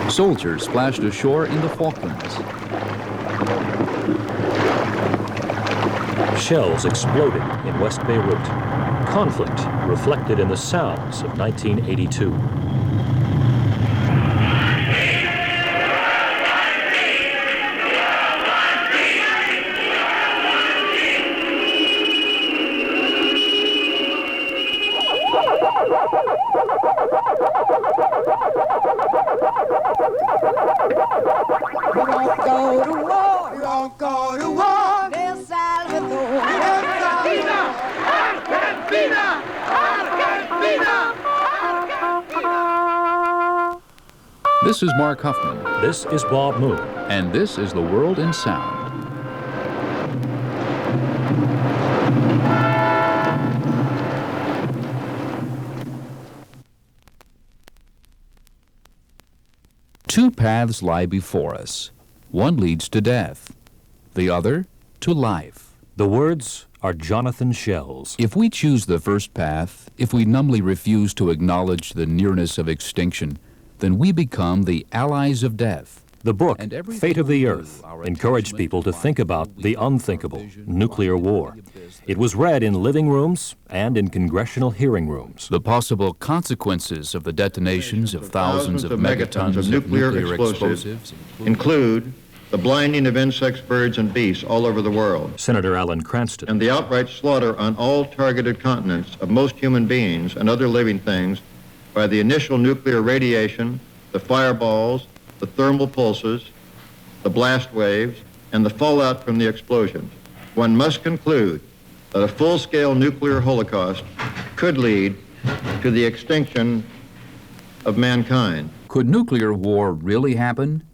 Soldiers splashed ashore in the Falklands. Shells exploded in West Beirut. Conflict reflected in the sounds of 1982. This is Mark Huffman. This is Bob Moon. And this is The World in Sound. Two paths lie before us. One leads to death, the other to life. The words are Jonathan Shell's. If we choose the first path, if we numbly refuse to acknowledge the nearness of extinction, then we become the allies of death. The book, Fate of the Earth, encouraged people to think about the unthinkable, nuclear war. It was read in living rooms and in congressional hearing rooms. The possible consequences of the detonations of thousands of megatons of nuclear explosives include the blinding of insects, birds, and beasts all over the world, Senator Alan Cranston, and the outright slaughter on all targeted continents of most human beings and other living things by the initial nuclear radiation, the fireballs, the thermal pulses, the blast waves, and the fallout from the explosions. One must conclude that a full-scale nuclear holocaust could lead to the extinction of mankind. Could nuclear war really happen?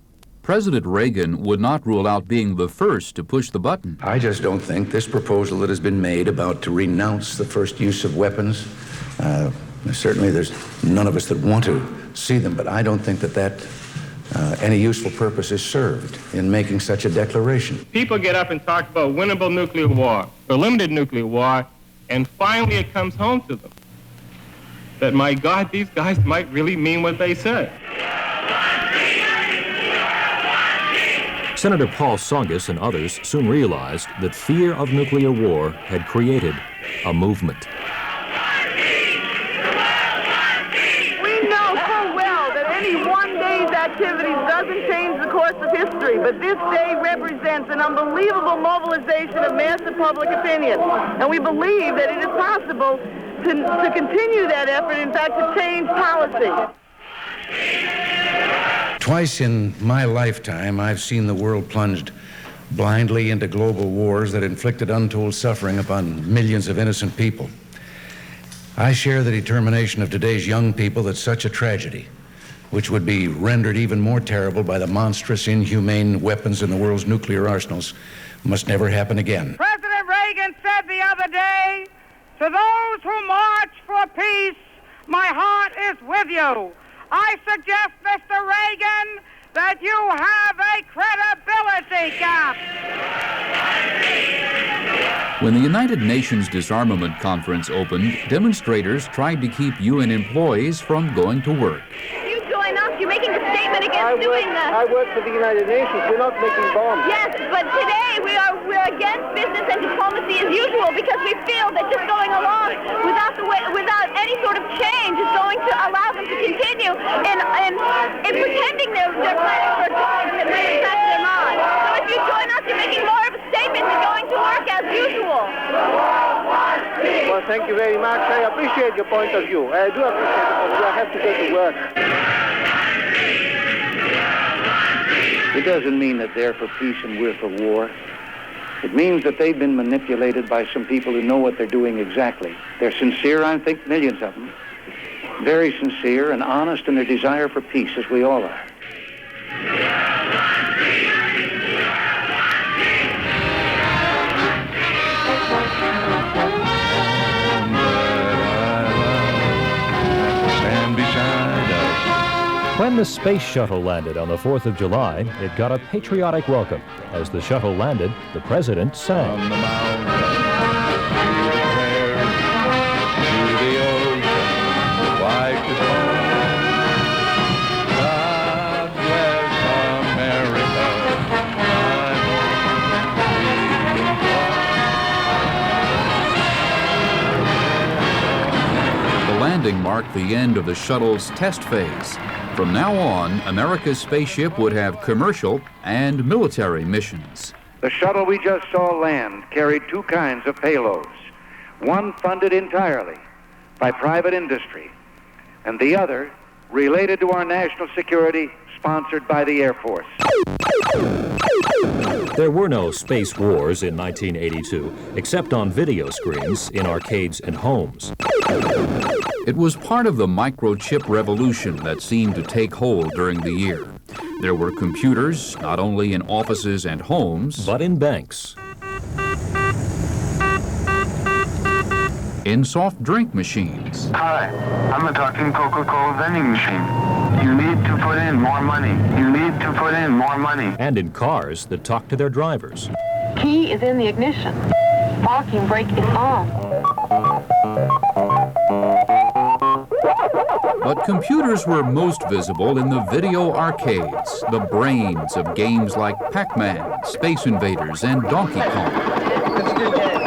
President Reagan would not rule out being the first to push the button. I just don't think this proposal that has been made about to renounce the first use of weapons, certainly there's none of us that want to see them, but I don't think that any useful purpose is served in making such a declaration. People get up and talk about winnable nuclear war, or limited nuclear war, and finally it comes home to them that, my God, these guys might really mean what they say. Senator Paul Tsongas and others soon realized that fear of nuclear war had created a movement. We know full well that any one day's activities doesn't change the course of history, but this day represents an unbelievable mobilization of massive public opinion. And we believe that it is possible to continue that effort, in fact, to change policy. Twice in my lifetime, I've seen the world plunged blindly into global wars that inflicted untold suffering upon millions of innocent people. I share the determination of today's young people that such a tragedy, which would be rendered even more terrible by the monstrous, inhumane weapons in the world's nuclear arsenals, must never happen again. President Reagan said the other day, "To those who march for peace, my heart is with you." I suggest, Mr. Reagan, that you have a credibility gap. When the United Nations Disarmament Conference opened, demonstrators tried to keep UN employees from going to work. You join us, you're making a statement against doing that. I work for the United Nations. We're not making bombs. Yes, but today we're against business and diplomacy as usual because we feel that just going along without any sort of change is going to allow them to continue in pretending they're planning for a attack their mind. So if you join us, you're making more of a statement than going to work as usual. Well, thank you very much. I appreciate your point of view. I do appreciate it, but I have to go to work. It doesn't mean that they're for peace and we're for war. It means that they've been manipulated by some people who know what they're doing exactly. They're sincere, I think, millions of them. Very sincere and honest in their desire for peace, as we all are. When the space shuttle landed on the 4th of July, it got a patriotic welcome. As the shuttle landed, the president sang. From the mountain, to the ocean, wiped it home. God landing marked the end of the shuttle's test phase. From now on, America's spaceship would have commercial and military missions. The shuttle we just saw land carried two kinds of payloads. One funded entirely by private industry, and the other related to our national security, sponsored by the Air Force. There were no space wars in 1982, except on video screens in arcades and homes. It was part of the microchip revolution that seemed to take hold during the year. There were computers, not only in offices and homes, but in banks. In soft drink machines. Hi, I'm a talking Coca-Cola vending machine. You need to put in more money. You need to put in more money. And in cars that talk to their drivers. Key is in the ignition. Parking brake is on. But computers were most visible in the video arcades, the brains of games like Pac-Man, Space Invaders, and Donkey Kong. It's a good game.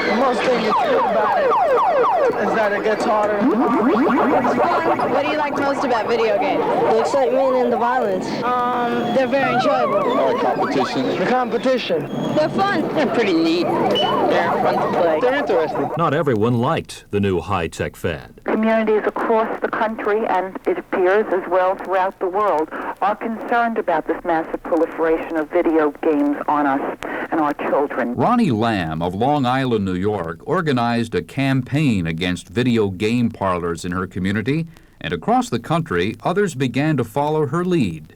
The most thing that's good about it is that it gets harder. What do you like most about video games? The excitement and the violence. They're very enjoyable. The competition. They're fun. They're pretty neat. They're fun to play. They're interesting. Not everyone liked the new high-tech fad. Communities across the country, and it appears as well throughout the world, are concerned about this massive proliferation of video games on us and our children. Ronnie Lamb of Long Island, New York, organized a campaign against video game parlors in her community, and across the country, others began to follow her lead.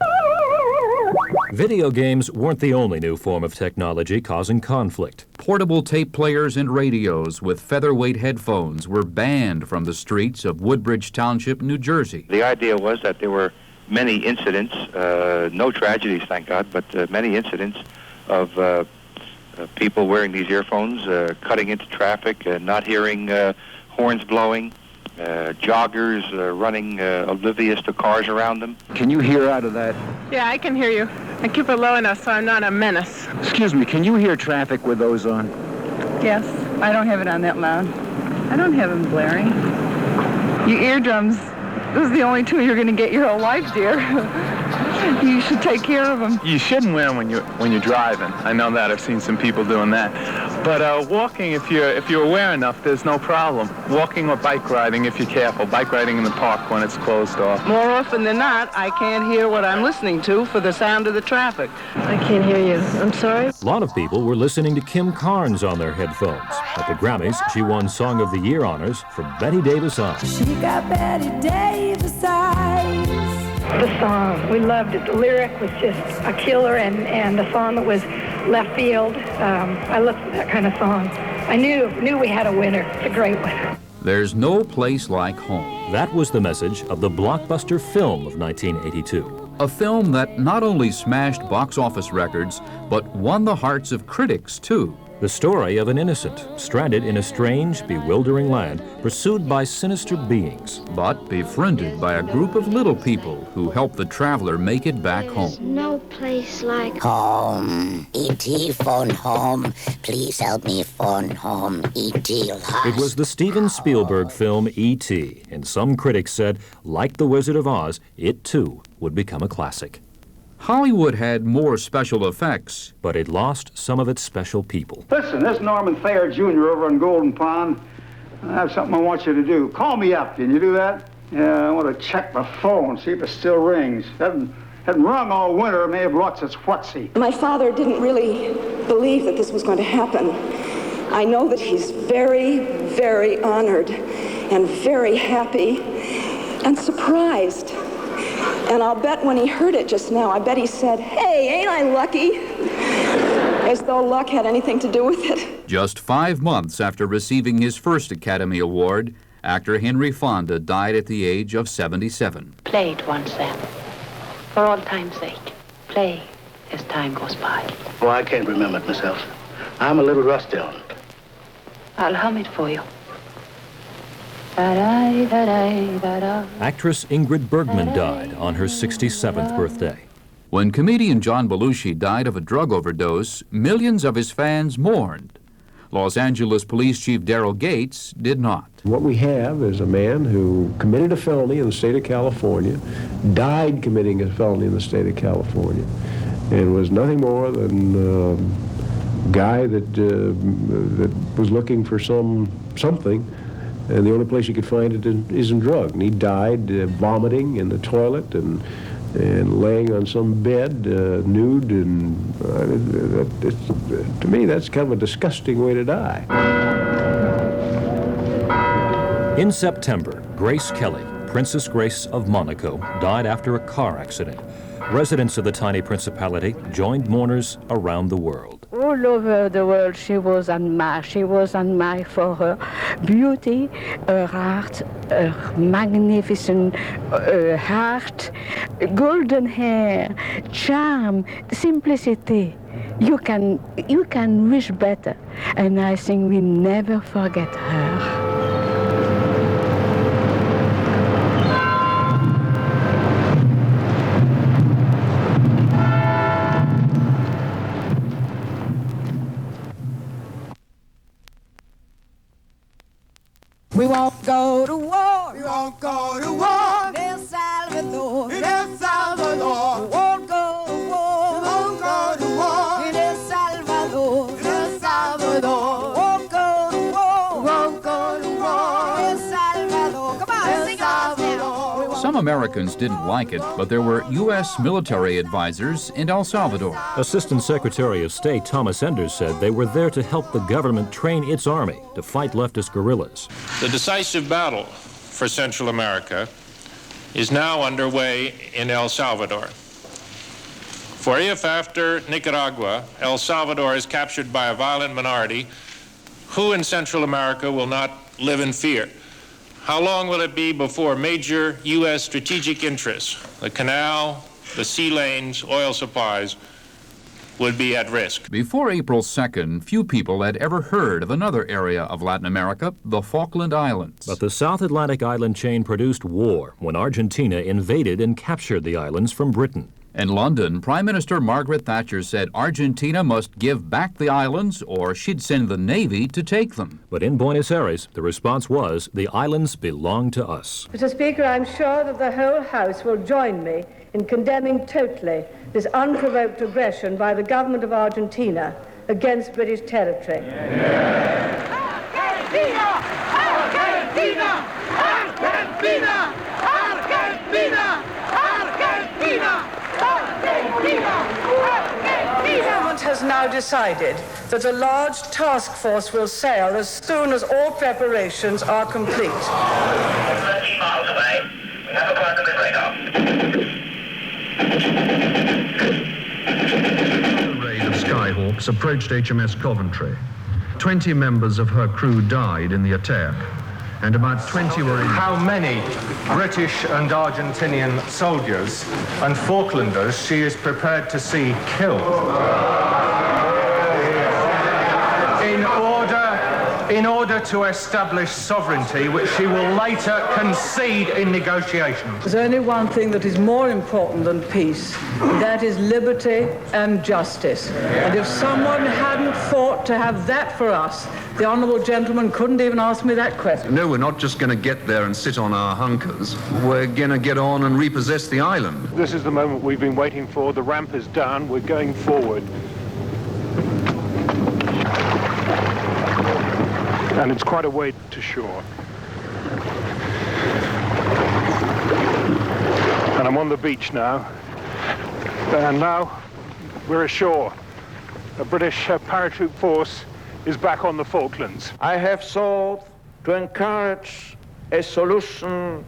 Video games weren't the only new form of technology causing conflict. Portable tape players and radios with featherweight headphones were banned from the streets of Woodbridge Township, New Jersey. The idea was that there were many incidents, no tragedies, thank God, but many incidents of people wearing these earphones, cutting into traffic, not hearing horns blowing, joggers running oblivious to cars around them. Can you hear out of that? Yeah, I can hear you. I keep it low enough so I'm not a menace. Excuse me, can you hear traffic with those on? Yes, I don't have it on that loud. I don't have them blaring. Your eardrums, those are the only two you're going to get your whole life, dear. You should take care of them. You shouldn't wear them when you're driving. I know that. I've seen some people doing that. But walking, if you're aware enough, there's no problem. Walking or bike riding, if you're careful. Bike riding in the park when it's closed off. More often than not, I can't hear what I'm listening to for the sound of the traffic. I can't hear you. I'm sorry. A lot of people were listening to Kim Carnes on their headphones. At the Grammys, she won Song of the Year honors for Betty Davis Eyes. She got Betty Davis eyes. The song, we loved it. The lyric was just a killer, and the song that was left field. I looked for that kind of song. I knew we had a winner. It's a great winner. There's no place like home. That was the message of the blockbuster film of 1982. A film that not only smashed box office records, but won the hearts of critics, too. The story of an innocent, stranded in a strange, bewildering land, pursued by sinister beings. But befriended by a group of little people who help the traveler make it back home. No place like home. E.T. phone home. Please help me phone home. E.T. It was the Steven Spielberg film E.T., and some critics said, like The Wizard of Oz, it too would become a classic. Hollywood had more special effects, but it lost some of its special people. Listen, this is Norman Thayer Jr. over in Golden Pond. I have something I want you to do. Call me up. Can you do that? Yeah, I want to check my phone, see if it still rings. Hadn't rung all winter. It may have lost its whatsy. My father didn't really believe that this was going to happen. I know that he's very, very honored and very happy and surprised. And I'll bet when he heard it just now, I bet he said, "Hey, ain't I lucky?" As though luck had anything to do with it. Just 5 months after receiving his first Academy Award, actor Henry Fonda died at the age of 77. Play it once then. For all time's sake. Play as time goes by. Oh, I can't remember it myself. I'm a little rusty on it. I'll hum it for you. Actress Ingrid Bergman died on her 67th birthday. When comedian John Belushi died of a drug overdose, millions of his fans mourned. Los Angeles Police Chief Daryl Gates did not. What we have is a man who committed a felony in the state of California, died committing a felony in the state of California, and was nothing more than a guy that was looking for something, and the only place you could find it is in drug. And he died vomiting in the toilet and laying on some bed, nude, and to me that's kind of a disgusting way to die. In September, Grace Kelly, Princess Grace of Monaco, died after a car accident. Residents of the tiny principality joined mourners around the world. All over the world she was admired. She was admired for her beauty, her art, her magnificent heart, golden hair, charm, simplicity. You can wish better, and I think we never forget her. We won't go to war. We won't go to war. In El Salvador. In El Salvador. We won't go to war. We won't go to war. In El Salvador. In El Salvador. We won't go to war. We won't go to war. In El Salvador. Come on, sing it out now. Some Americans didn't like it, but there were U.S. military advisors in El Salvador. Assistant Secretary of State Thomas Enders said they were there to help the government train its army to fight leftist guerrillas. The decisive battle for Central America is now underway in El Salvador. For if after Nicaragua, El Salvador is captured by a violent minority, who in Central America will not live in fear? How long will it be before major U.S. strategic interests, the canal, the sea lanes, oil supplies, would be at risk? Before April 2nd, few people had ever heard of another area of Latin America, the Falkland Islands. But the South Atlantic island chain produced war when Argentina invaded and captured the islands from Britain. In London, Prime Minister Margaret Thatcher said Argentina must give back the islands or she'd send the Navy to take them. But in Buenos Aires, the response was, the islands belong to us. Mr. Speaker, I'm sure that the whole House will join me in condemning totally this unprovoked aggression by the government of Argentina against British territory. Argentina! Argentina! Argentina! Argentina! Argentina! The government has now decided that a large task force will sail as soon as all preparations are complete. 13 miles away, we have a part of the radar. A raid of Skyhawks approached HMS Coventry. 20 members of her crew died in the attack, and about 20 were injured. How many British and Argentinian soldiers and Falklanders she is prepared to see killed in order to establish sovereignty, which she will later concede in negotiations. There's only one thing that is more important than peace, and that is liberty and justice. And if someone hadn't fought to have that for us, the honourable gentleman couldn't even ask me that question. No, we're not just going to get there and sit on our hunkers. We're going to get on and repossess the island. This is the moment we've been waiting for. The ramp is down. We're going forward. And it's quite a way to shore. And I'm on the beach now. And now we're ashore. A British paratroop force is back on the Falklands. I have sought to encourage a solution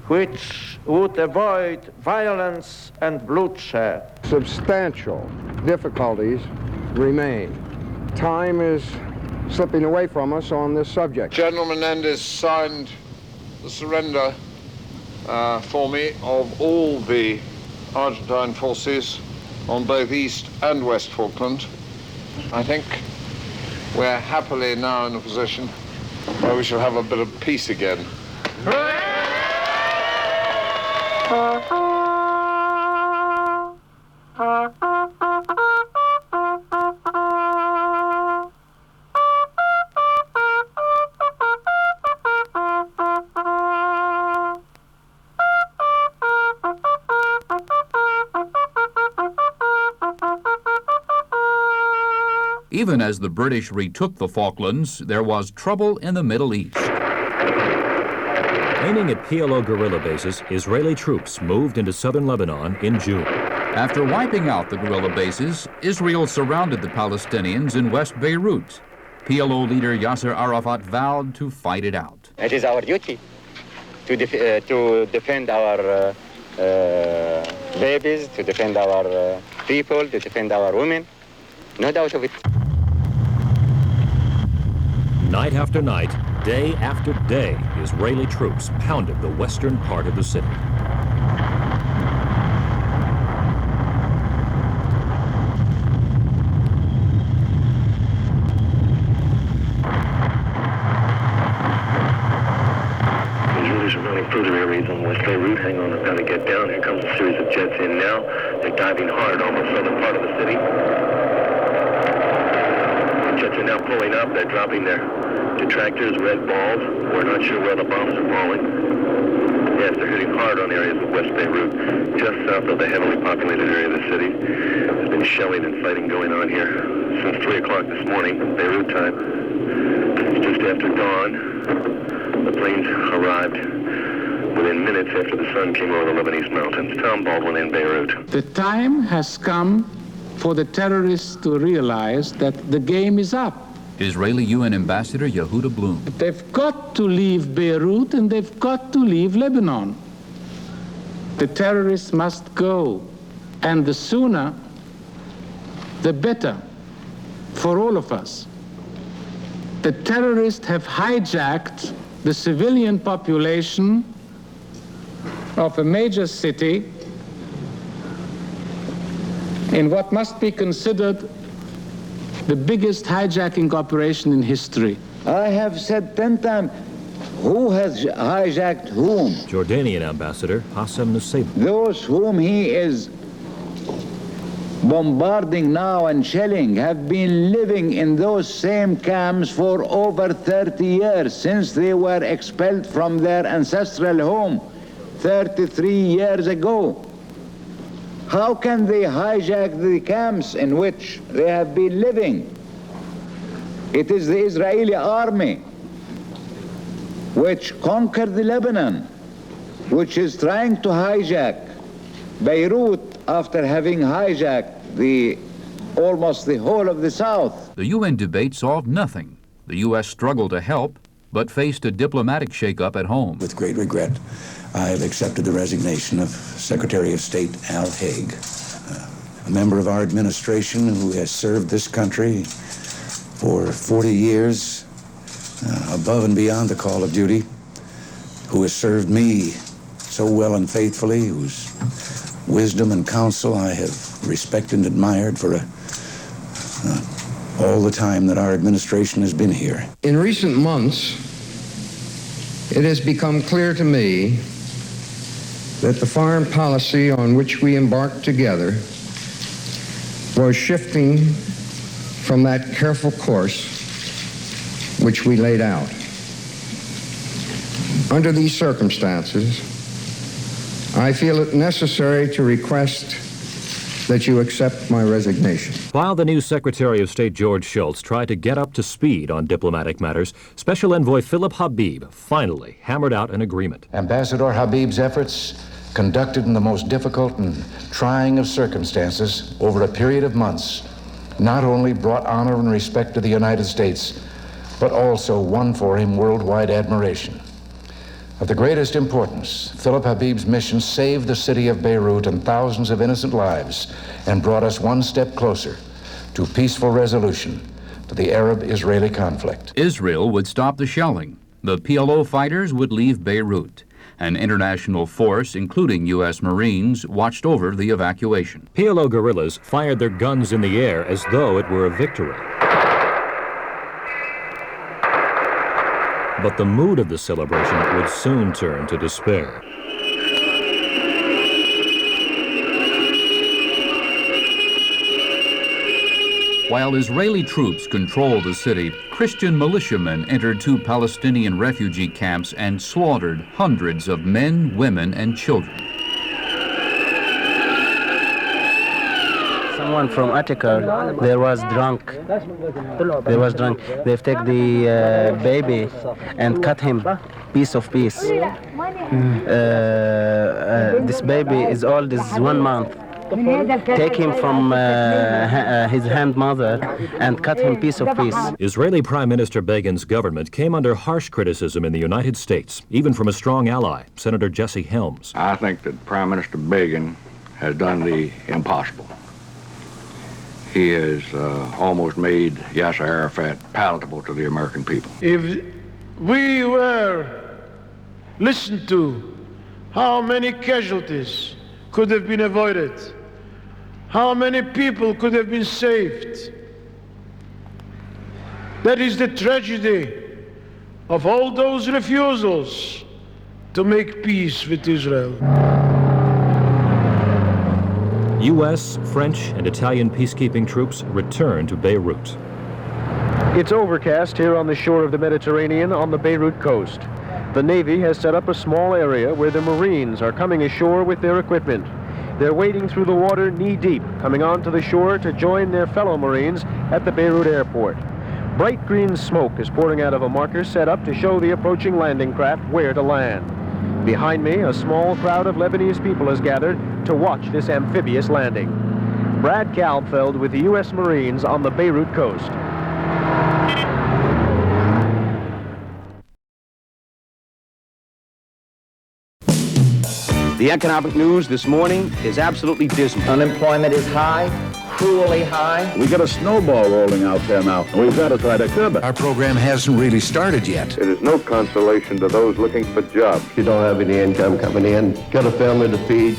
which would avoid violence and bloodshed. Substantial difficulties remain. Time is slipping away from us on this subject. General Menendez signed the surrender for me of all the Argentine forces on both East and West Falkland. I think we're happily now in a position where we shall have a bit of peace again. Even as the British retook the Falklands, there was trouble in the Middle East. Aiming at PLO guerrilla bases, Israeli troops moved into southern Lebanon in June. After wiping out the guerrilla bases, Israel surrounded the Palestinians in West Beirut. PLO leader Yasser Arafat vowed to fight it out. It is our duty to defend our babies, to defend our people, to defend our women. No doubt of it. Night after night, day after day, Israeli troops pounded the western part of the city. Israelis are running further areas on West Beirut. Hang on, I've got to get down. Here comes a series of jets in now. They're diving hard on the southern part of the city. The jets are now pulling up. They're dropping their detractors, red balls. We're not sure where the bombs are falling. Yes, they're hitting hard on areas of West Beirut, just south of the heavily populated area of the city. There's been shelling and fighting going on here since 3 o'clock this morning, Beirut time. It's just after dawn. The planes arrived within minutes after the sun came over the Lebanese mountains. Tom Baldwin in Beirut. The time has come for the terrorists to realize that the game is up. Israeli UN Ambassador Yehuda Blum. They've got to leave Beirut and they've got to leave Lebanon. The terrorists must go, and the sooner, the better for all of us. The terrorists have hijacked the civilian population of a major city in what must be considered the biggest hijacking operation in history. I have said 10 times, who has hijacked whom? Jordanian Ambassador Hassam Nusseibeh. Those whom he is bombarding now and shelling have been living in those same camps for over 30 years, since they were expelled from their ancestral home 33 years ago. How can they hijack the camps in which they have been living? It is the Israeli army which conquered the Lebanon, which is trying to hijack Beirut after having hijacked almost the whole of the south. The UN debate solved nothing. The U.S. struggled to help, but faced a diplomatic shakeup at home. With great regret, I have accepted the resignation of Secretary of State Al Haig, a member of our administration who has served this country for 40 years, above and beyond the call of duty, who has served me so well and faithfully, whose wisdom and counsel I have respected and admired for all the time that our administration has been here. In recent months, it has become clear to me that the foreign policy on which we embarked together was shifting from that careful course which we laid out. Under these circumstances, I feel it necessary to request that you accept my resignation. While the new Secretary of State George Shultz tried to get up to speed on diplomatic matters, Special Envoy Philip Habib finally hammered out an agreement. Ambassador Habib's efforts, conducted in the most difficult and trying of circumstances over a period of months, not only brought honor and respect to the United States, but also won for him worldwide admiration. Of the greatest importance, Philip Habib's mission saved the city of Beirut and thousands of innocent lives and brought us one step closer to peaceful resolution to the Arab-Israeli conflict. Israel would stop the shelling. The PLO fighters would leave Beirut. An international force, including U.S. Marines, watched over the evacuation. PLO guerrillas fired their guns in the air as though it were a victory. But the mood of the celebration would soon turn to despair. While Israeli troops controlled the city, Christian militiamen entered 2 Palestinian refugee camps and slaughtered hundreds of men, women, and children. someone from Attica, they was drunk. They've taken the baby and cut him piece of piece. This baby is old as 1 month. Take him from his grandmother and cut him piece of piece. Israeli Prime Minister Begin's government came under harsh criticism in the United States, even from a strong ally, Senator Jesse Helms. I think that Prime Minister Begin has done the impossible. He has almost made Yasser Arafat palatable to the American people. If we were listened to, how many casualties could have been avoided? How many people could have been saved? That is the tragedy of all those refusals to make peace with Israel. U.S., French, and Italian peacekeeping troops returned to Beirut. It's overcast here on the shore of the Mediterranean on the Beirut coast. The Navy has set up a small area where the Marines are coming ashore with their equipment. They're wading through the water knee-deep, coming onto the shore to join their fellow Marines at the Beirut airport. Bright green smoke is pouring out of a marker set up to show the approaching landing craft where to land. Behind me, a small crowd of Lebanese people has gathered to watch this amphibious landing. Brad Kalbfeld with the U.S. Marines on the Beirut coast. The economic news this morning is absolutely dismal. Unemployment is high, cruelly high. We got a snowball rolling out there now. We've got to try to curb it. Our program hasn't really started yet. It is no consolation to those looking for jobs. You don't have any income coming in, got a family to feed.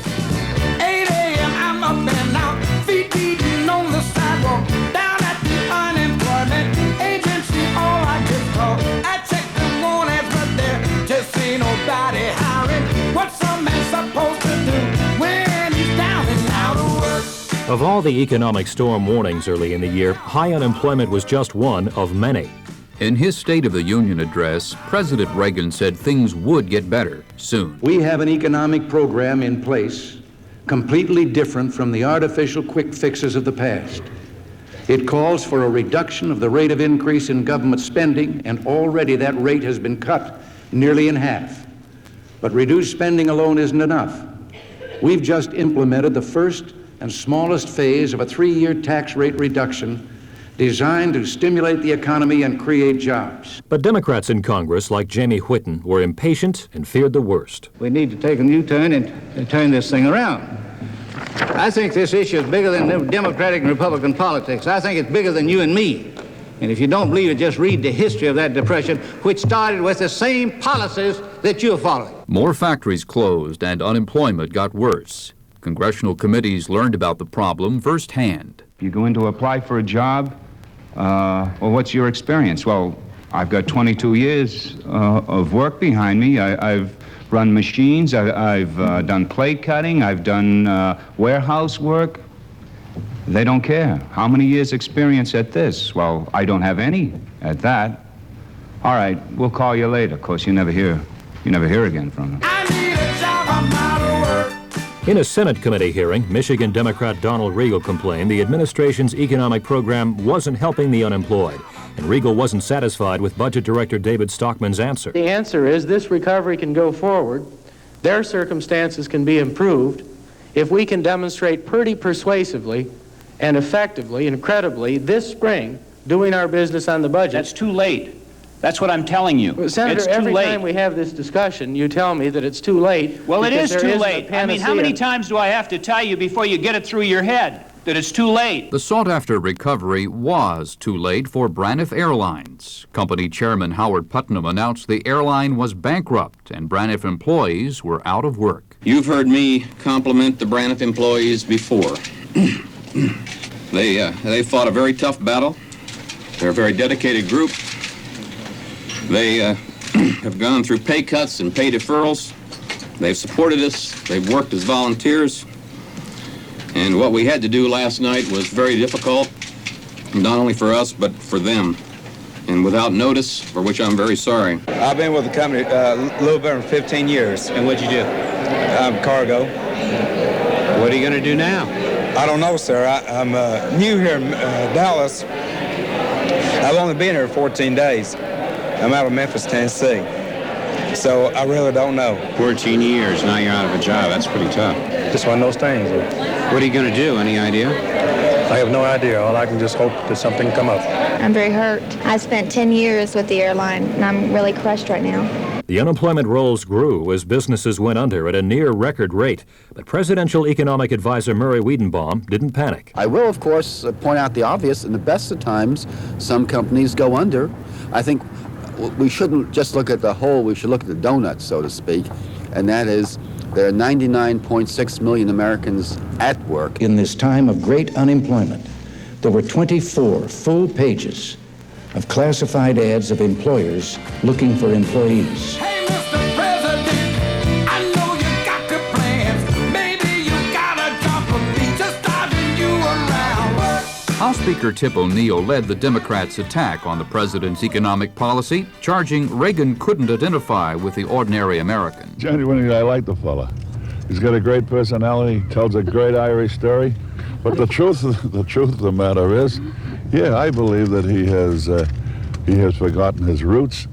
8 a.m. I'm up and out, feet beating on the sidewalk, down at the unemployment agency. All I just call, I check the warnings, but there just ain't nobody hiring. What's a man supposed to do when he's down and out of work? Of all the economic storm warnings early in the year, high unemployment was just one of many. In his State of the Union address, President Reagan said things would get better soon. We have an economic program in place completely different from the artificial quick fixes of the past. It calls for a reduction of the rate of increase in government spending, and already that rate has been cut nearly in half. But reduced spending alone isn't enough. We've just implemented the first and smallest phase of a 3-year tax rate reduction designed to stimulate the economy and create jobs. But Democrats in Congress, like Jamie Whitten, were impatient and feared the worst. We need to take a new turn and turn this thing around. I think this issue is bigger than Democratic and Republican politics. I think it's bigger than you and me. And if you don't believe it, just read the history of that depression, which started with the same policies that you're following. More factories closed and unemployment got worse. Congressional committees learned about the problem firsthand. You go in to apply for a job, well, what's your experience? Well, I've got 22 years of work behind me. I've run machines, I've done plate cutting, I've done warehouse work. They don't care. How many years experience at this? Well, I don't have any at that. All right, we'll call you later. Of course, you never hear again from them. I need a job, I'm out of work. In a Senate committee hearing, Michigan Democrat Donald Riegel complained the administration's economic program wasn't helping the unemployed, and Riegel wasn't satisfied with Budget Director David Stockman's answer. The answer is this recovery can go forward, their circumstances can be improved, if we can demonstrate pretty persuasively and effectively and credibly this spring doing our business on the budget. That's too late. That's what I'm telling you. Well, Senator, it's too every late. time we have this discussion, you tell me that it's too late. Well, it is too late. I mean, how many times do I have to tell you before you get it through your head that it's too late? The sought-after recovery was too late for Braniff Airlines. Company chairman Howard Putnam announced the airline was bankrupt and Braniff employees were out of work. You've heard me compliment the Braniff employees before. They fought a very tough battle. They're a very dedicated group. They have gone through pay cuts and pay deferrals. They've supported us. They've worked as volunteers. And what we had to do last night was very difficult, not only for us, but for them. And without notice, for which I'm very sorry. I've been with the company a little bit over 15 years. And what'd you do? Cargo. What are you going to do now? I don't know, sir. I'm new here in Dallas. I've only been here 14 days. I'm out of Memphis, Tennessee. So I really don't know. 14 years, now you're out of a job. That's pretty tough. Just one of those things. What are you going to do? Any idea? I have no idea. All I can just hope that something come up. I'm very hurt. I spent 10 years with the airline, and I'm really crushed right now. The unemployment rolls grew as businesses went under at a near record rate. But presidential economic advisor Murray Wiedenbaum didn't panic. I will, of course, point out the obvious. In the best of times, some companies go under. I think we shouldn't just look at the whole, we should look at the donut, so to speak, and that is there are 99.6 million Americans at work. In this time of great unemployment, there were 24 full pages of classified ads of employers looking for employees. Hey, Mr. President, I know you got good plans. Maybe you got a job for me, just driving you around. House Speaker Tip O'Neill led the Democrats' attack on the president's economic policy, charging Reagan couldn't identify with the ordinary American. Genuinely, I like the fella. He's got a great personality, tells a great Irish story. But the truth of the matter is, yeah, I believe that he has forgotten his roots,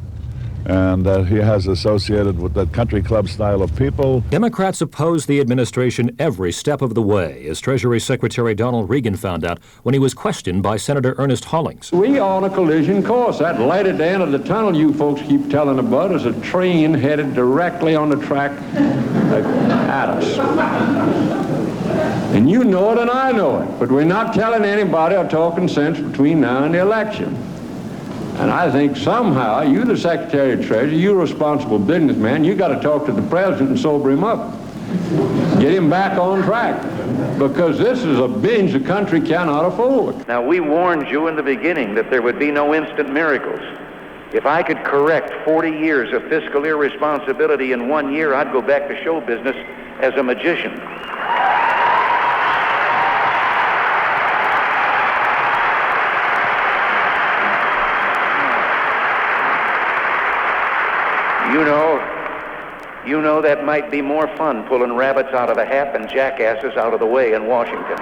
and that he has associated with that country club style of people. Democrats opposed the administration every step of the way, as Treasury Secretary Donald Regan found out when he was questioned by Senator Ernest Hollings. We are on a collision course. That light at the end of the tunnel you folks keep telling about is a train headed directly on the track at us. And you know it and I know it, but we're not telling anybody or talking sense between now and the election. And I think somehow, you the Secretary of Treasury, you responsible businessman, you got to talk to the President and sober him up. Get him back on track, because this is a binge the country cannot afford. Now, we warned you in the beginning that there would be no instant miracles. If I could correct 40 years of fiscal irresponsibility in 1 year, I'd go back to show business as a magician. You know that might be more fun pulling rabbits out of a hat than jackasses out of the way in Washington.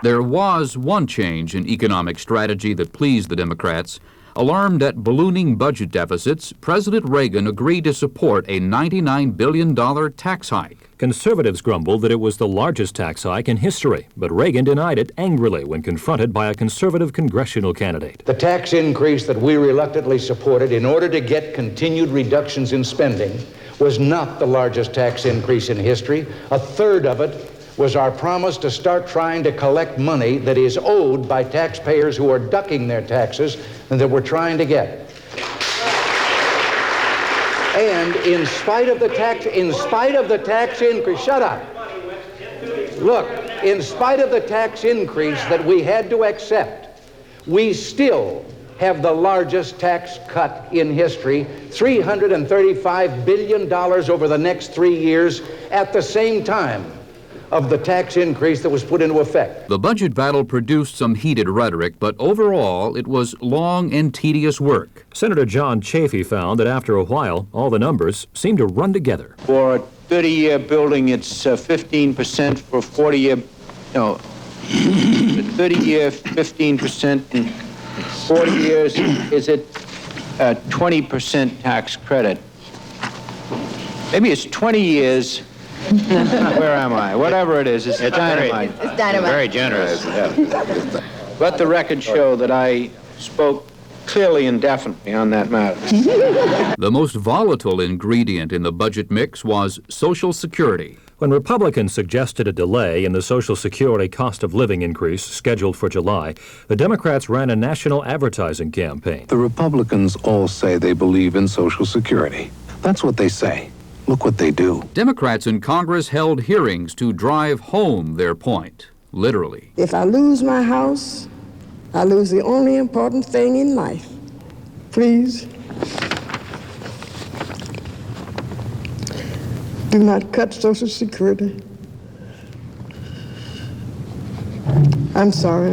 There was one change in economic strategy that pleased the Democrats. Alarmed at ballooning budget deficits, President Reagan agreed to support a $99 billion tax hike. Conservatives grumbled that it was the largest tax hike in history, but Reagan denied it angrily when confronted by a conservative congressional candidate. The tax increase that we reluctantly supported in order to get continued reductions in spending was not the largest tax increase in history. A third of it was our promise to start trying to collect money that is owed by taxpayers who are ducking their taxes and that we're trying to get. And in spite of the tax increase, shut up. Look, in spite of the tax increase that we had to accept, we still have the largest tax cut in history, $335 billion over the next 3 years at the same time of the tax increase that was put into effect. The budget battle produced some heated rhetoric, but overall it was long and tedious work. Senator John Chafee found that after a while, all the numbers seemed to run together. For a 30-year building, it's 15%. For a 40-year, no, 30-year, 15%. In 40 years, is it 20% tax credit? Maybe it's 20 years. Where am I? Whatever it is, it's dynamite. It's dynamite. Very generous. Yeah. Let the record show that I spoke clearly and definitely on that matter. The most volatile ingredient in the budget mix was Social Security. When Republicans suggested a delay in the Social Security cost of living increase scheduled for July, the Democrats ran a national advertising campaign. The Republicans all say they believe in Social Security. That's what they say. Look what they do. Democrats in Congress held hearings to drive home their point, literally. If I lose my house, I lose the only important thing in life. Please, do not cut Social Security. I'm sorry.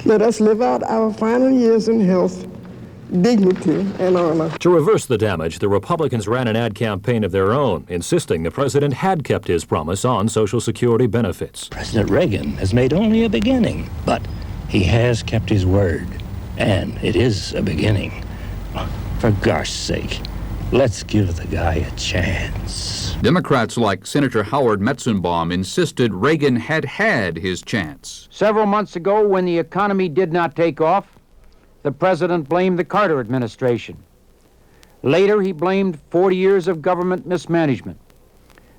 Let us live out our final years in health dignity and honor. To reverse the damage, the Republicans ran an ad campaign of their own, insisting the president had kept his promise on Social Security benefits. President Reagan has made only a beginning, but he has kept his word, and it is a beginning. For gosh sake, let's give the guy a chance. Democrats like Senator Howard Metzenbaum insisted Reagan had his chance. Several months ago, when the economy did not take off, the president blamed the Carter administration. Later, he blamed 40 years of government mismanagement.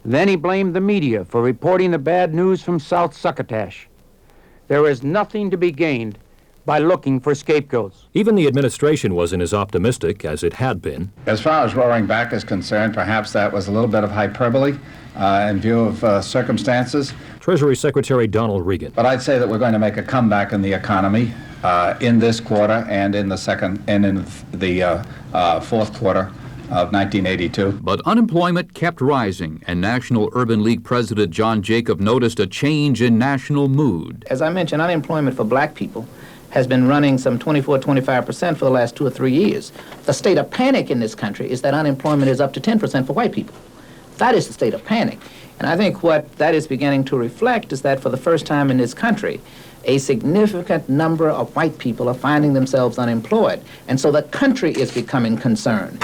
Then he blamed the media for reporting the bad news from South Succotash. There is nothing to be gained by looking for scapegoats. Even the administration wasn't as optimistic as it had been. As far as roaring back is concerned, perhaps that was a little bit of hyperbole in view of circumstances. Treasury Secretary Donald Regan. But I'd say that we're going to make a comeback in the economy in this quarter and in the fourth quarter of 1982. But unemployment kept rising, and National Urban League President John Jacob noticed a change in national mood. As I mentioned, unemployment for black people has been running some 24-25% for the last 2 or 3 years. The state of panic in this country is that unemployment is up to 10% for white people. That is the state of panic. And I think what that is beginning to reflect is that for the first time in this country, a significant number of white people are finding themselves unemployed. And so the country is becoming concerned.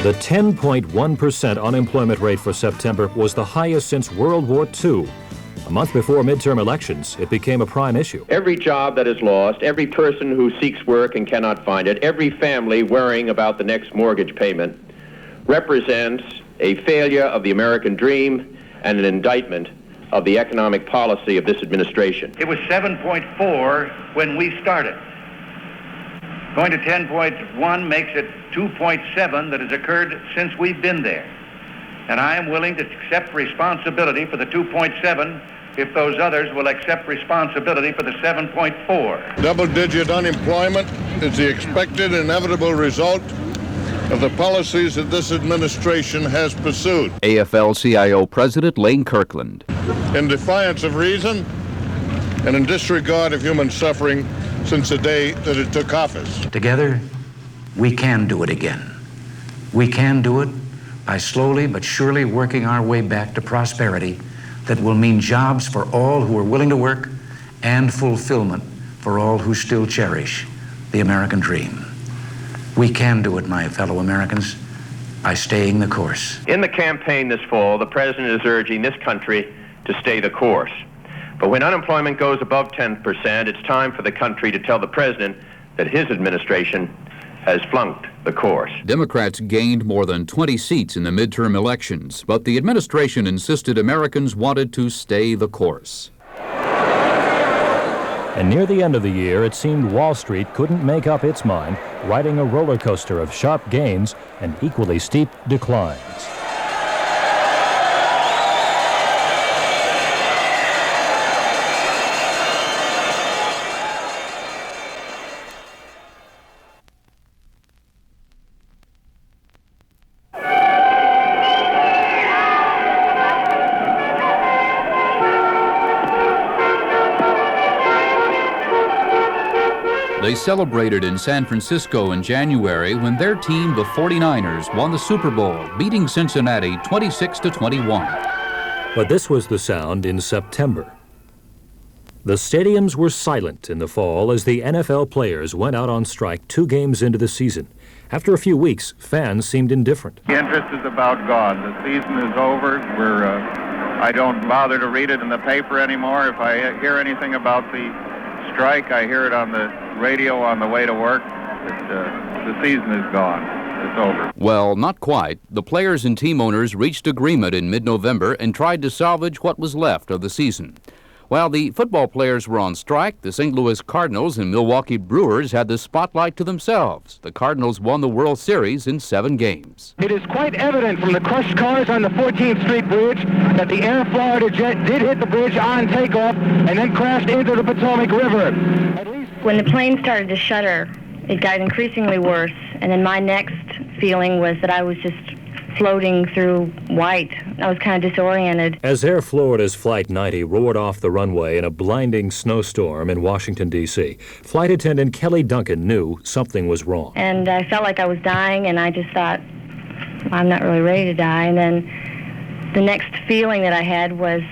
The 10.1% unemployment rate for September was the highest since World War II. A month before midterm elections, it became a prime issue. Every job that is lost, every person who seeks work and cannot find it, every family worrying about the next mortgage payment represents a failure of the American dream and an indictment of the economic policy of this administration. It was 7.4 when we started. Going to 10.1 makes it 2.7 that has occurred since we've been there. And I am willing to accept responsibility for the 2.7 if those others will accept responsibility for the 7.4. Double-digit unemployment is the expected inevitable result of the policies that this administration has pursued. AFL-CIO President Lane Kirkland. In defiance of reason and in disregard of human suffering since the day that it took office. Together, we can do it again. We can do it by slowly but surely working our way back to prosperity that will mean jobs for all who are willing to work and fulfillment for all who still cherish the American dream. We can do it, my fellow Americans, by staying the course. In the campaign this fall, the president is urging this country to stay the course. But when unemployment goes above 10%, it's time for the country to tell the president that his administration has flunked the course. Democrats gained more than 20 seats in the midterm elections, but the administration insisted Americans wanted to stay the course. And near the end of the year, it seemed Wall Street couldn't make up its mind, riding a roller coaster of sharp gains and equally steep declines. They celebrated in San Francisco in January when their team, the 49ers, won the Super Bowl, beating Cincinnati 26-21. But this was the sound in September. The stadiums were silent in the fall as the NFL players went out on strike 2 games into the season. After a few weeks, fans seemed indifferent. The interest is about gone. The season is over. I don't bother to read it in the paper anymore. If I hear anything about the strike, I hear it on the radio on the way to work. The season is gone. It's over. Well, not quite. The players and team owners reached agreement in mid-November and tried to salvage what was left of the season. While the football players were on strike, the St. Louis Cardinals and Milwaukee Brewers had the spotlight to themselves. The Cardinals won the World Series in 7 games. It is quite evident from the crushed cars on the 14th Street Bridge that the Air Florida jet did hit the bridge on takeoff and then crashed into the Potomac River. When the plane started to shudder, it got increasingly worse, and then my next feeling was that I was just floating through white I was kind of disoriented. As Air Florida's Flight 90 roared off the runway in a blinding snowstorm in Washington, D.C., flight attendant Kelly Duncan knew something was wrong. And I felt like I was dying, and I just thought, I'm not really ready to die. And then the next feeling that I had was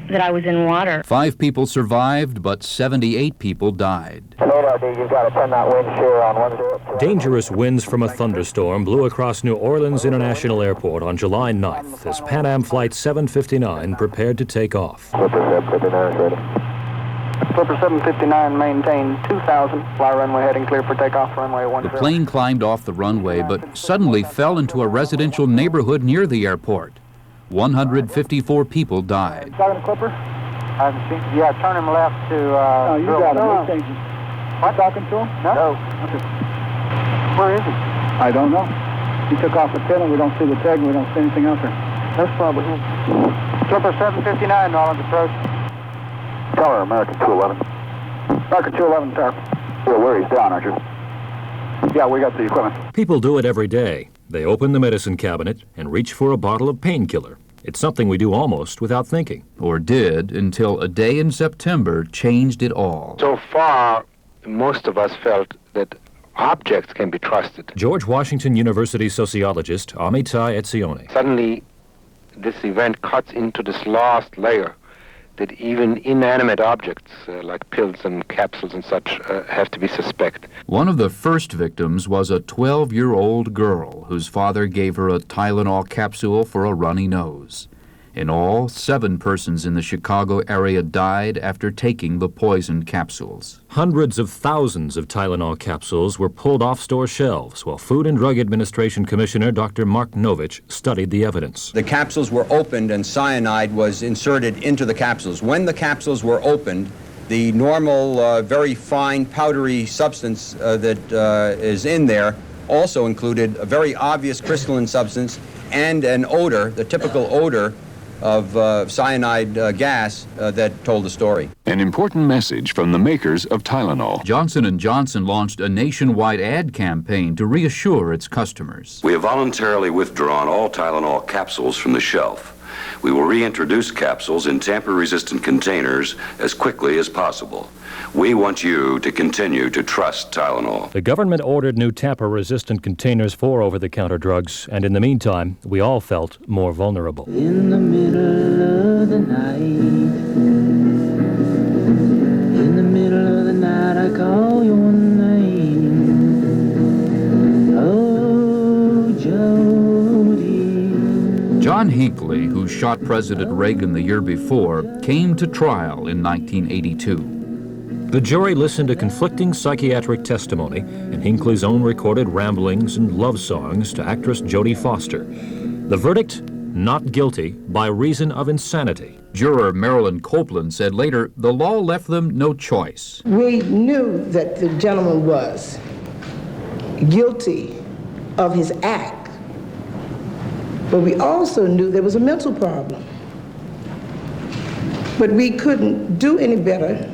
that I was in water. 5 people survived, but 78 people died. You've got a 10-knot wind shear on 10. Dangerous winds from a thunderstorm blew across New Orleans International Airport on July 9th as Pan Am Flight 759 prepared to take off. Flipper 759 ready. Flipper 759 maintain 2000, fly runway heading clear for takeoff, runway 10. The plane climbed off the runway, but suddenly fell into a residential neighborhood near the airport. 154 people died. Sergeant Clipper? Yeah, turn him left to... no, you got him. What? Talking to him? No. Okay. Where is he? I don't know. He took off the pin and we don't see the tag and we don't see anything out there. That's probably him. Clipper 759, Rollins approach. Tower, American 211. American 211, tower. You're aware he's down, aren't you? Yeah, we got the equipment. People do it every day. They open the medicine cabinet and reach for a bottle of painkiller. It's something we do almost without thinking. Or did, until a day in September changed it all. So far, most of us felt that objects can be trusted. George Washington University sociologist Amitai Etzioni. Suddenly, this event cuts into this last layer that even inanimate objects like pills and capsules and such have to be suspect. One of the first victims was a 12-year-old girl whose father gave her a Tylenol capsule for a runny nose. In all, 7 persons in the Chicago area died after taking the poisoned capsules. Hundreds of thousands of Tylenol capsules were pulled off store shelves while Food and Drug Administration Commissioner Dr. Mark Novich studied the evidence. The capsules were opened and cyanide was inserted into the capsules. When the capsules were opened, the normal, very fine, powdery substance that is in there also included a very obvious crystalline substance and an odor, the typical odor of cyanide gas that told the story. An important message from the makers of Tylenol. Johnson & Johnson launched a nationwide ad campaign to reassure its customers. We have voluntarily withdrawn all Tylenol capsules from the shelf. We will reintroduce capsules in tamper-resistant containers as quickly as possible. We want you to continue to trust Tylenol. The government ordered new tamper-resistant containers for over-the-counter drugs, and in the meantime, we all felt more vulnerable. In the middle of the night, in the middle of the night, I call your name. Oh, Jody. John Hinckley, who shot President Reagan the year before, came to trial in 1982. The jury listened to conflicting psychiatric testimony and Hinckley's own recorded ramblings and love songs to actress Jodie Foster. The verdict, not guilty by reason of insanity. Juror Marilyn Copeland said later the law left them no choice. We knew that the gentleman was guilty of his act, but we also knew there was a mental problem. But we couldn't do any better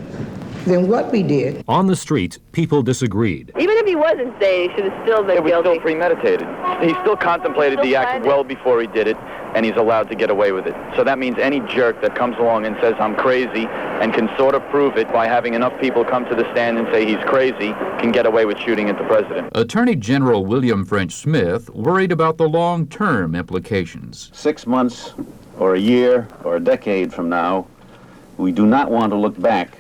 than what we did. On the street, people disagreed. Even if he was insane, he should have still been guilty. It was still premeditated. He still contemplated the act well before he did it, and he's allowed to get away with it. So that means any jerk that comes along and says, I'm crazy, and can sort of prove it by having enough people come to the stand and say he's crazy, can get away with shooting at the president. Attorney General William French Smith worried about the long-term implications. 6 months or a year or a decade from now, we do not want to look back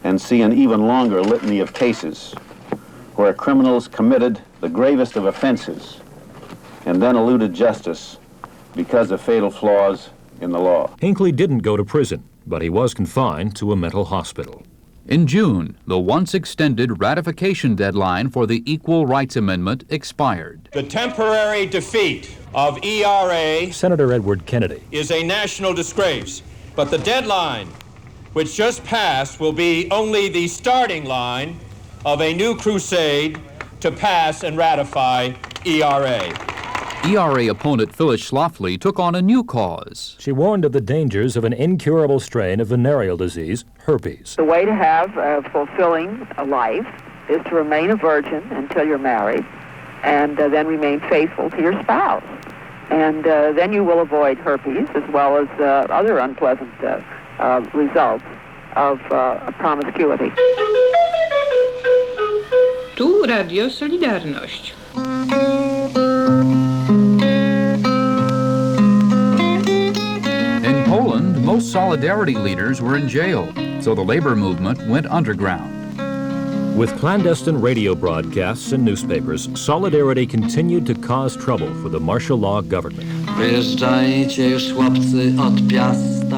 and see an even longer litany of cases where criminals committed the gravest of offenses and then eluded justice because of fatal flaws in the law. Hinckley didn't go to prison, but he was confined to a mental hospital. In June, the once-extended ratification deadline for the Equal Rights Amendment expired. The temporary defeat of ERA, Senator Edward Kennedy, is a national disgrace, but the deadline which just passed will be only the starting line of a new crusade to pass and ratify ERA. ERA opponent Phyllis Schlafly took on a new cause. She warned of the dangers of an incurable strain of venereal disease, herpes. The way to have a fulfilling life is to remain a virgin until you're married and then remain faithful to your spouse. And then you will avoid herpes as well as other unpleasant results of promiscuity. Tu Radio Solidarność. In Poland, most Solidarity leaders were in jail, so the labor movement went underground. With clandestine radio broadcasts and newspapers, Solidarity continued to cause trouble for the martial law government. Wyjeżdżajcie już chłopcy od Piasta.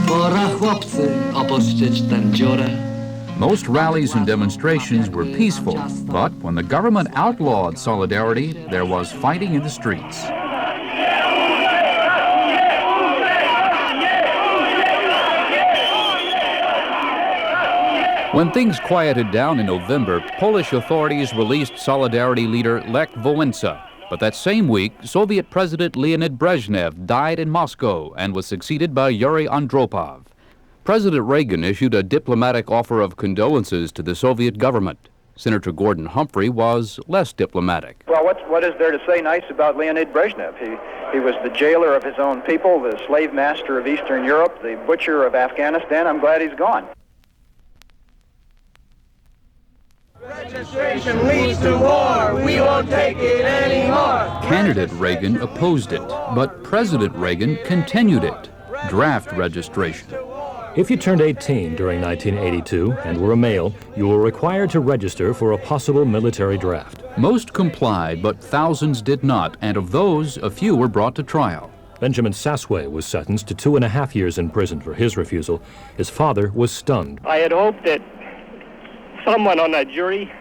Pora chłopcy opuścić tę dziurę. Most rallies and demonstrations were peaceful, but when the government outlawed Solidarity, there was fighting in the streets. When things quieted down in November, Polish authorities released Solidarity leader Lech Wałęsa. But that same week, Soviet President Leonid Brezhnev died in Moscow and was succeeded by Yuri Andropov. President Reagan issued a diplomatic offer of condolences to the Soviet government. Senator Gordon Humphrey was less diplomatic. Well, what is there to say nice about Leonid Brezhnev? He was the jailer of his own people, the slave master of Eastern Europe, the butcher of Afghanistan. I'm glad he's gone. Registration leads to war. We won't take it anymore. Candidate Reagan opposed it, but President Reagan continued it. Draft registration. If you turned 18 during 1982 and were a male, you were required to register for a possible military draft. Most complied, but thousands did not, and of those, a few were brought to trial. Benjamin Sasway was sentenced to 2.5 years in prison for his refusal. His father was stunned. I had hoped that someone on that jury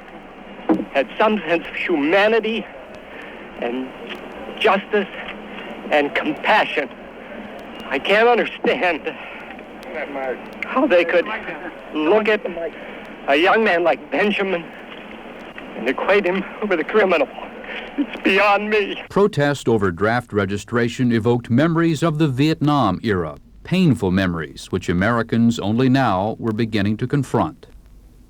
had some sense of humanity and justice and compassion. I can't understand how they could look at a young man like Benjamin and equate him with a criminal. It's beyond me. Protest over draft registration evoked memories of the Vietnam era, painful memories which Americans only now were beginning to confront.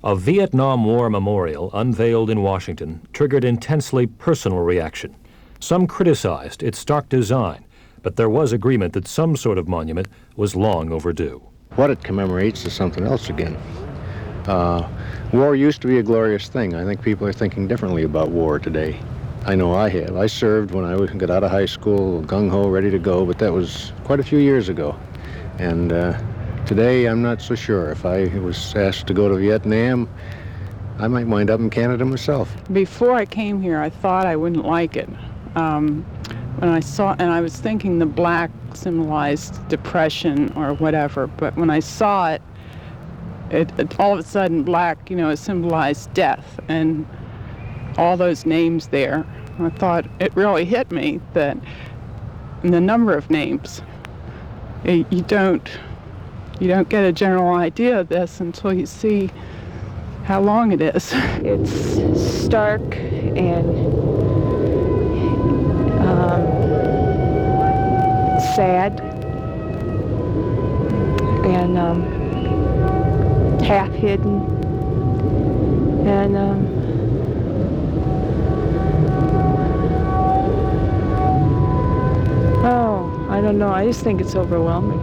A Vietnam War memorial unveiled in Washington triggered intensely personal reaction. Some criticized its stark design, but there was agreement that some sort of monument was long overdue. What it commemorates is something else again. War used to be a glorious thing. I think people are thinking differently about war today. I know I have. I served when I got out of high school, gung-ho, ready to go, but that was quite a few years ago. And today, I'm not so sure. If I was asked to go to Vietnam, I might wind up in Canada myself. Before I came here, I thought I wouldn't like it. When I saw, and I was thinking the black symbolized depression or whatever, but when I saw it all of a sudden black, it symbolized death, and all those names there. I thought it really hit me that the number of names, you don't get a general idea of this until you see how long it is. It's stark and sad and half hidden and I don't know, I just think it's overwhelming.